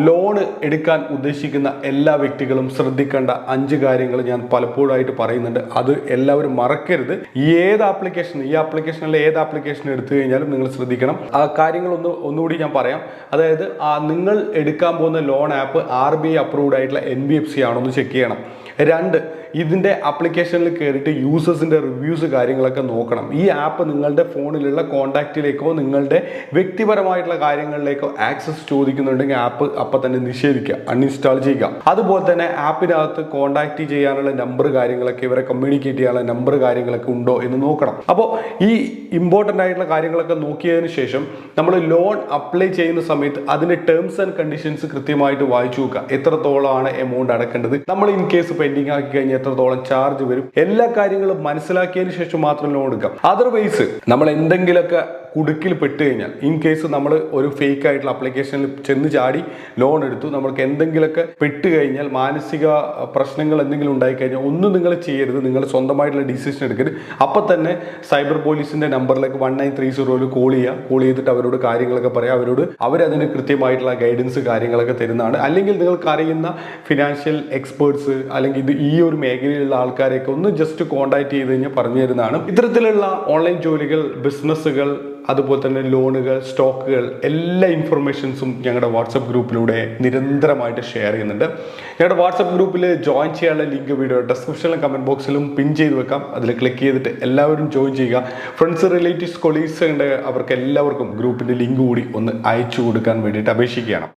Loan എടുക്കാൻ ഉദ്ദേശിക്കുന്ന എല്ലാ വ്യക്തികളും ശ്രദ്ധിക്കേണ്ട 5 കാര്യങ്ങൾ ഞാൻ പലപ്പോഴായിട്ട് പറയുന്നുണ്ട്. അത് എല്ലാവരും മറക്കരുത്. ഈ ആപ്ലിക്കേഷനിലെ ഏത് ആപ്ലിക്കേഷൻ എടുത്തു കഴിഞ്ഞാലും നിങ്ങൾ ശ്രദ്ധിക്കണം. ആ കാര്യങ്ങൾ ഒന്നുകൂടി ഞാൻ പറയാം. അതായത് നിങ്ങൾ എടുക്കാൻ പോകുന്ന ലോൺ ആപ്പ് RBI അപ്രൂവ്ഡ് ആയിട്ടുള്ള NBFC ആണോ എന്ന് ചെക്ക് ചെയ്യണം. 2, ഇതിൻ്റെ ആപ്ലിക്കേഷനിൽ കയറിയിട്ട് യൂസേഴ്സിൻ്റെ റിവ്യൂസ് കാര്യങ്ങളൊക്കെ നോക്കണം. ഈ ആപ്പ് നിങ്ങളുടെ ഫോണിലുള്ള കോൺടാക്റ്റിലേക്കോ നിങ്ങളുടെ വ്യക്തിപരമായിട്ടുള്ള കാര്യങ്ങളിലേക്കോ ആക്സസ് ചോദിക്കുന്നുണ്ടെങ്കിൽ ആപ്പ് അപ്പം തന്നെ നിഷേധിക്കുക, അൺഇൻസ്റ്റാൾ ചെയ്യുക. അതുപോലെ തന്നെ ആപ്പിനകത്ത് കോൺടാക്ട് ചെയ്യാനുള്ള നമ്പർ കാര്യങ്ങളൊക്കെ, ഇവരെ കമ്മ്യൂണിക്കേറ്റ് ചെയ്യാനുള്ള നമ്പർ കാര്യങ്ങളൊക്കെ ഉണ്ടോ എന്ന് നോക്കണം. അപ്പോൾ ഈ ഇമ്പോർട്ടൻ്റ് ആയിട്ടുള്ള കാര്യങ്ങളൊക്കെ നോക്കിയതിന് ശേഷം നമ്മൾ ലോൺ അപ്ലൈ ചെയ്യുന്ന സമയത്ത് അതിൻ്റെ ടേംസ് ആൻഡ് കണ്ടീഷൻസ് കൃത്യമായിട്ട് വായിച്ചു നോക്കുക. എത്രത്തോളമാണ് എമൗണ്ട് അടക്കേണ്ടത്, നമ്മൾ ഇൻ കേസ് പെൻഡിങ് ആക്കി കഴിഞ്ഞാൽ എത്രത്തോളം ചാർജ് വരും, എല്ലാ കാര്യങ്ങളും മനസ്സിലാക്കിയതിന് ശേഷം മാത്രം ലോൺ എടുക്കാം. അതർവൈസ് നമ്മൾ എന്തെങ്കിലുമൊക്കെ കുടുക്കിൽ പെട്ട് കഴിഞ്ഞാൽ, ഇൻ കേസ് നമ്മൾ ഒരു ഫേക്ക് ആയിട്ടുള്ള ആപ്ലിക്കേഷനിൽ ചെന്ന് ചാടി ലോൺ എടുത്തു, നമ്മൾക്ക് എന്തെങ്കിലുമൊക്കെ പെട്ട് കഴിഞ്ഞാൽ, മാനസിക പ്രശ്നങ്ങൾ എന്തെങ്കിലും ഉണ്ടായിക്കഴിഞ്ഞാൽ ഒന്നും നിങ്ങൾ ചെയ്യരുത്. നിങ്ങൾ സ്വന്തമായിട്ടുള്ള ഡിസിഷൻ എടുക്കരുത്. അപ്പം തന്നെ സൈബർ പോലീസിന്റെ നമ്പറിലേക്ക് 1930 കോൾ ചെയ്തിട്ട് അവരോട് കാര്യങ്ങളൊക്കെ പറയാം. അവരതിന് കൃത്യമായിട്ടുള്ള ഗൈഡൻസ് കാര്യങ്ങളൊക്കെ തരുന്നതാണ്. അല്ലെങ്കിൽ നിങ്ങൾക്ക് അറിയുന്ന ഫിനാൻഷ്യൽ എക്സ്പേർട്സ് അല്ലെങ്കിൽ ഈ ഒരു മേഖലയിലുള്ള ആൾക്കാരെയൊക്കെ ഒന്ന് ജസ്റ്റ് കോൺടാക്ട് ചെയ്ത് കഴിഞ്ഞാൽ പറഞ്ഞു തരുന്നതാണ്. ഇത്തരത്തിലുള്ള ഓൺലൈൻ ജോലികൾ, ബിസിനസ്സുകൾ, അതുപോലെ തന്നെ ലോണുകൾ, സ്റ്റോക്കുകൾ, എല്ലാ ഇൻഫർമേഷൻസും ഞങ്ങളുടെ വാട്സപ്പ് ഗ്രൂപ്പിലൂടെ നിരന്തരമായിട്ട് ഷെയർ ചെയ്യുന്നുണ്ട്. ഞങ്ങളുടെ വാട്സപ്പ് ഗ്രൂപ്പിൽ ജോയിൻ ചെയ്യാനുള്ള ലിങ്ക് വീഡിയോ ഡിസ്ക്രിപ്ഷനിലും കമൻറ്റ് ബോക്സിലും പിൻ ചെയ്ത് വെക്കാം. അതിൽ ക്ലിക്ക് ചെയ്തിട്ട് എല്ലാവരും ജോയിൻ ചെയ്യുക. ഫ്രണ്ട്സ്, റിലേറ്റീവ്സ്, കൊളീഗ്സ് ഉണ്ട്, അവർക്ക് എല്ലാവർക്കും ഗ്രൂപ്പിൻ്റെ ലിങ്ക് കൂടി ഒന്ന് അയച്ചു കൊടുക്കാൻ വേണ്ടിയിട്ട് അപേക്ഷിക്കുകയാണ്.